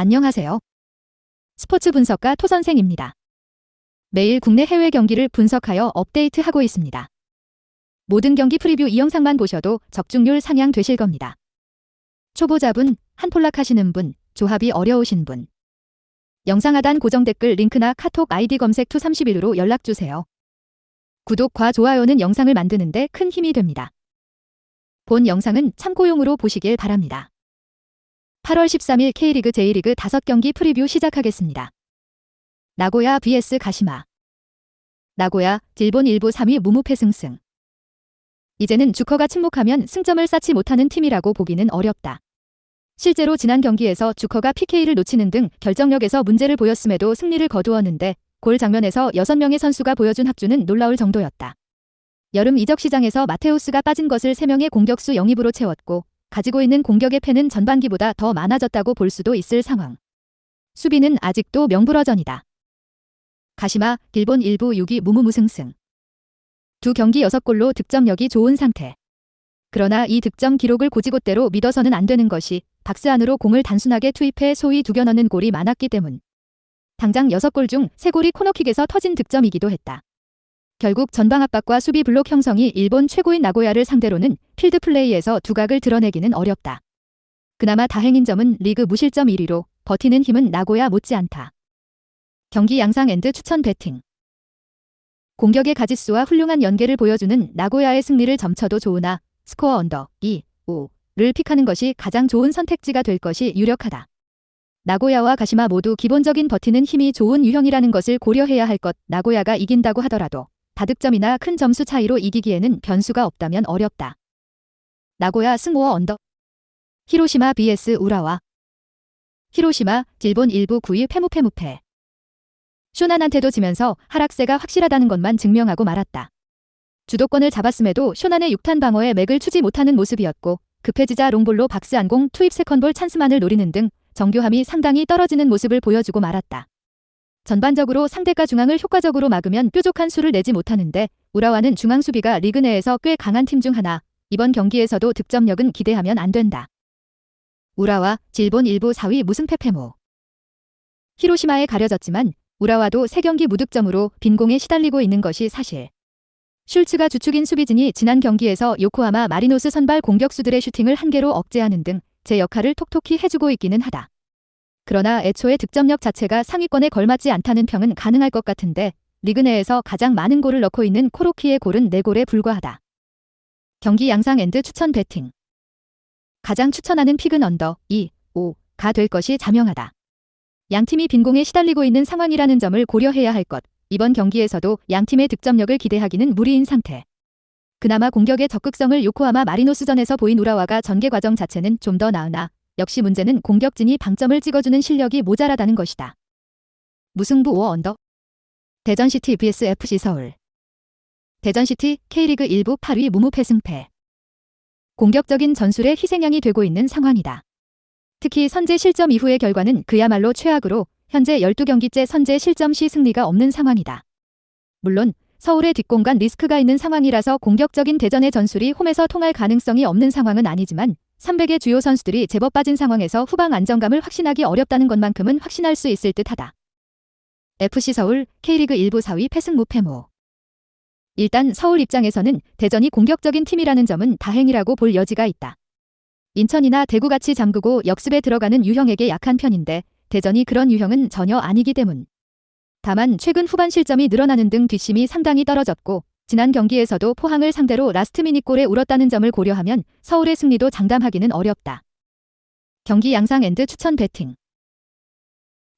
안녕하세요. 스포츠 분석가 토선생입니다. 매일 국내 해외 경기를 분석하여 업데이트하고 있습니다. 모든 경기 프리뷰 이 영상만 보셔도 적중률 상향되실 겁니다. 초보자분, 한폴락 하시는 분, 조합이 어려우신 분. 영상 하단 고정 댓글 링크나 카톡 아이디 검색 투31로 연락주세요. 구독과 좋아요는 영상을 만드는데 큰 힘이 됩니다. 본 영상은 참고용으로 보시길 바랍니다. 8월 13일 K리그 J리그 5경기 프리뷰 시작하겠습니다. 나고야 vs 가시마. 나고야, 일본 1부 3위 무무패승승. 이제는 주커가 침묵하면 승점을 쌓지 못하는 팀이라고 보기는 어렵다. 실제로 지난 경기에서 주커가 PK를 놓치는 등 결정력에서 문제를 보였음에도 승리를 거두었는데 골 장면에서 6명의 선수가 보여준 학주는 놀라울 정도였다. 여름 이적 시장에서 마테우스가 빠진 것을 3명의 공격수 영입으로 채웠고 가지고 있는 공격의 패는 전반기보다 더 많아졌다고 볼 수도 있을 상황. 수비는 아직도 명불허전이다. 가시마, 일본 1부 6위 무무무승승. 두 경기 6골로 득점력이 좋은 상태. 그러나 이 득점 기록을 고지곳대로 믿어서는 안 되는 것이 박스 안으로 공을 단순하게 투입해 소위 두겨 넣는 골이 많았기 때문. 당장 6골 중 3골이 코너킥에서 터진 득점이기도 했다. 결국 전방 압박과 수비 블록 형성이 일본 최고인 나고야를 상대로는 필드 플레이에서 두각을 드러내기는 어렵다. 그나마 다행인 점은 리그 무실점 1위로 버티는 힘은 나고야 못지않다. 경기 양상 앤드 추천 배팅. 공격의 가짓수와 훌륭한 연계를 보여주는 나고야의 승리를 점쳐도 좋으나 스코어 언더 2, 5를 픽하는 것이 가장 좋은 선택지가 될 것이 유력하다. 나고야와 가시마 모두 기본적인 버티는 힘이 좋은 유형이라는 것을 고려해야 할 것. 나고야가 이긴다고 하더라도 다득점이나 큰 점수 차이로 이기기에는 변수가 없다면 어렵다. 나고야 승5 언더. 히로시마 vs 우라와. 히로시마, 일본 1부 9위 패무패. 쇼난한테도 지면서 하락세가 확실하다는 것만 증명하고 말았다. 주도권을 잡았음에도 쇼난의 6탄 방어에 맥을 추지 못하는 모습이었고 급해지자 롱볼로 박스 안공 투입 세컨볼 찬스만을 노리는 등 정교함이 상당히 떨어지는 모습을 보여주고 말았다. 전반적으로 상대가 중앙을 효과적으로 막으면 뾰족한 수를 내지 못하는데 우라와는 중앙 수비가 리그 내에서 꽤 강한 팀 중 하나. 이번 경기에서도 득점력은 기대하면 안 된다. 우라와, 일본 1부 4위 무승패. 히로시마에 가려졌지만 우라와도 3경기 무득점으로 빈공에 시달리고 있는 것이 사실. 슐츠가 주축인 수비진이 지난 경기에서 요코하마 마리노스 선발 공격수들의 슈팅을 한 개로 억제하는 등 제 역할을 톡톡히 해주고 있기는 하다. 그러나 애초에 득점력 자체가 상위권에 걸맞지 않다는 평은 가능할 것 같은데 리그 내에서 가장 많은 골을 넣고 있는 코로키의 골은 4골에 불과하다. 경기 양상 앤드 추천 배팅. 가장 추천하는 픽은 언더 2, 5가 될 것이 자명하다. 양팀이 빈공에 시달리고 있는 상황이라는 점을 고려해야 할 것. 이번 경기에서도 양팀의 득점력을 기대하기는 무리인 상태. 그나마 공격의 적극성을 요코하마 마리노스전에서 보인 우라와가 전개 과정 자체는 좀 더 나으나 역시 문제는 공격진이 방점을 찍어주는 실력이 모자라다는 것이다. 무승부 5 언더. 대전시티 vs FC 서울. 대전시티 K리그 1부 8위 무무패승패. 공격적인 전술의 희생양이 되고 있는 상황이다. 특히 선제 실점 이후의 결과는 그야말로 최악으로 현재 12경기째 선제 실점 시 승리가 없는 상황이다. 물론 서울의 뒷공간 리스크가 있는 상황이라서 공격적인 대전의 전술이 홈에서 통할 가능성이 없는 상황은 아니지만 300의 주요 선수들이 제법 빠진 상황에서 후방 안정감을 확신하기 어렵다는 것만큼은 확신할 수 있을 듯하다. FC 서울, K리그 1부 4위 패승 무패. 일단 서울 입장에서는 대전이 공격적인 팀이라는 점은 다행이라고 볼 여지가 있다. 인천이나 대구같이 잠그고 역습에 들어가는 유형에게 약한 편인데 대전이 그런 유형은 전혀 아니기 때문. 다만 최근 후반 실점이 늘어나는 등 뒷심이 상당히 떨어졌고 지난 경기에서도 포항을 상대로 라스트 미닛 골에 울었다는 점을 고려하면 서울의 승리도 장담하기는 어렵다. 경기 양상 앤드 추천 배팅.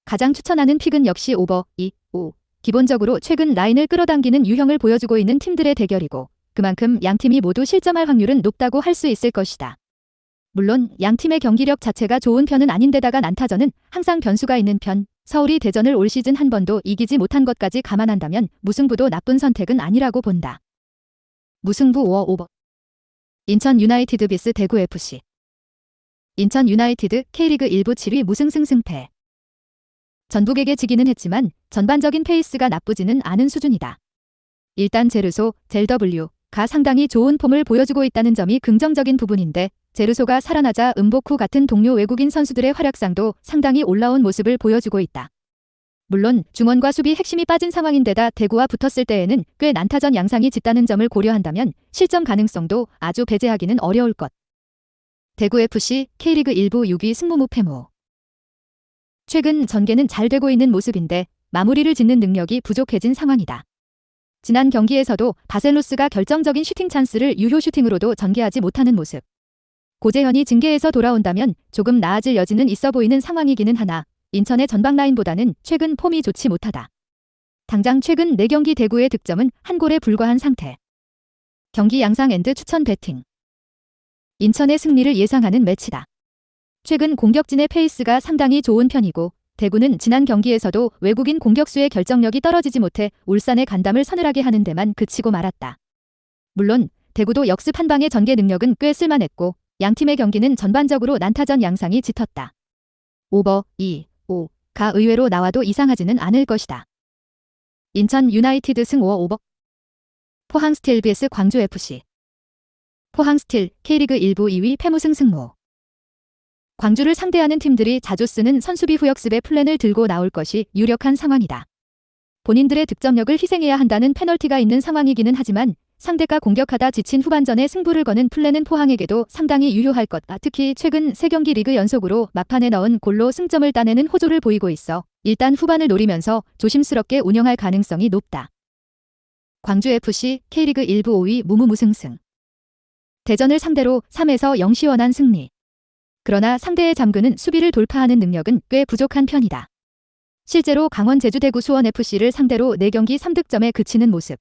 가장 추천하는 픽은 역시 오버 2, 5. 기본적으로 최근 라인을 끌어당기는 유형을 보여주고 있는 팀들의 대결이고 그만큼 양팀이 모두 실점할 확률은 높다고 할 수 있을 것이다. 물론 양팀의 경기력 자체가 좋은 편은 아닌데다가 난타전은 항상 변수가 있는 편. 서울이 대전을 올 시즌 한 번도 이기지 못한 것까지 감안한다면 무승부도 나쁜 선택은 아니라고 본다. 무승부 5 오버. 인천 유나이티드 vs 대구 FC. 인천 유나이티드 K리그 1부 7위 무승승 승패. 전북에게 지기는 했지만 전반적인 페이스가 나쁘지는 않은 수준이다. 일단 제르소, 젤W가 상당히 좋은 폼을 보여주고 있다는 점이 긍정적인 부분인데 제르소가 살아나자 음보쿠 같은 동료 외국인 선수들의 활약상도 상당히 올라온 모습을 보여주고 있다. 물론 중원과 수비 핵심이 빠진 상황인데다 대구와 붙었을 때에는 꽤 난타전 양상이 짙다는 점을 고려한다면 실점 가능성도 아주 배제하기는 어려울 것. 대구FC K리그 1부 6위 승무 무패무. 최근 전개는 잘 되고 있는 모습인데 마무리를 짓는 능력이 부족해진 상황이다. 지난 경기에서도 바셀로스가 결정적인 슈팅 찬스를 유효 슈팅으로도 전개하지 못하는 모습. 고재현이 징계에서 돌아온다면 조금 나아질 여지는 있어 보이는 상황이기는 하나 인천의 전방 라인보다는 최근 폼이 좋지 못하다. 당장 최근 4경기 대구의 득점은 한 골에 불과한 상태. 경기 양상 앤드 추천 배팅. 인천의 승리를 예상하는 매치다. 최근 공격진의 페이스가 상당히 좋은 편이고 대구는 지난 경기에서도 외국인 공격수의 결정력이 떨어지지 못해 울산의 간담을 서늘하게 하는 데만 그치고 말았다. 물론 대구도 역습 한 방의 전개 능력은 꽤 쓸만했고 양팀의 경기는 전반적으로 난타전 양상이 짙었다. 오버 2, 5가 의외로 나와도 이상하지는 않을 것이다. 인천 유나이티드 승 5-오버. 포항스틸 vs 광주FC. 포항스틸 K리그 1부 2위 패무승 승무. 광주를 상대하는 팀들이 자주 쓰는 선수비 후역습의 플랜을 들고 나올 것이 유력한 상황이다. 본인들의 득점력을 희생해야 한다는 페널티가 있는 상황이기는 하지만 상대가 공격하다 지친 후반전에 승부를 거는 플랜은 포항에게도 상당히 유효할 것. 특히 최근 3경기 리그 연속으로 막판에 넣은 골로 승점을 따내는 호조를 보이고 있어 일단 후반을 노리면서 조심스럽게 운영할 가능성이 높다. 광주FC K리그 1부 5위 무무무승승. 대전을 상대로 3에서 0 시원한 승리. 그러나 상대의 잠그는 수비를 돌파하는 능력은 꽤 부족한 편이다. 실제로 강원 제주 대구 수원FC를 상대로 4경기 3득점에 그치는 모습.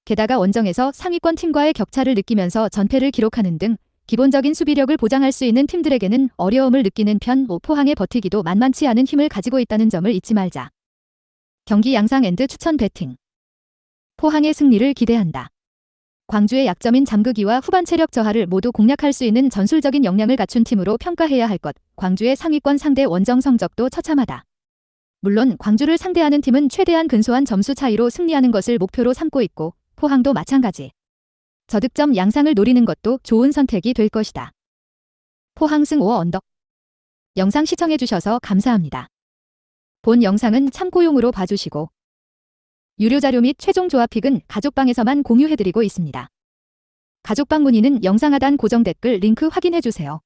게다가 원정에서 상위권 팀과의 격차를 느끼면서 전패를 기록하는 등 기본적인 수비력을 보장할 수 있는 팀들에게는 어려움을 느끼는 편. 포항의 버티기도 만만치 않은 힘을 가지고 있다는 점을 잊지 말자. 경기 양상 앤드 추천 배팅. 포항의 승리를 기대한다. 광주의 약점인 잠그기와 후반 체력 저하를 모두 공략할 수 있는 전술적인 역량을 갖춘 팀으로 평가해야 할 것. 광주의 상위권 상대 원정 성적도 처참하다. 물론 광주를 상대하는 팀은 최대한 근소한 점수 차이로 승리하는 것을 목표로 삼고 있고 포항도 마찬가지. 저득점 양상을 노리는 것도 좋은 선택이 될 것이다. 포항승 5 언덕. 영상 시청해주셔서 감사합니다. 본 영상은 참고용으로 봐주시고 유료 자료 및 최종 조합픽은 가족방에서만 공유해드리고 있습니다. 가족방 문의는 영상 하단 고정 댓글 링크 확인해주세요.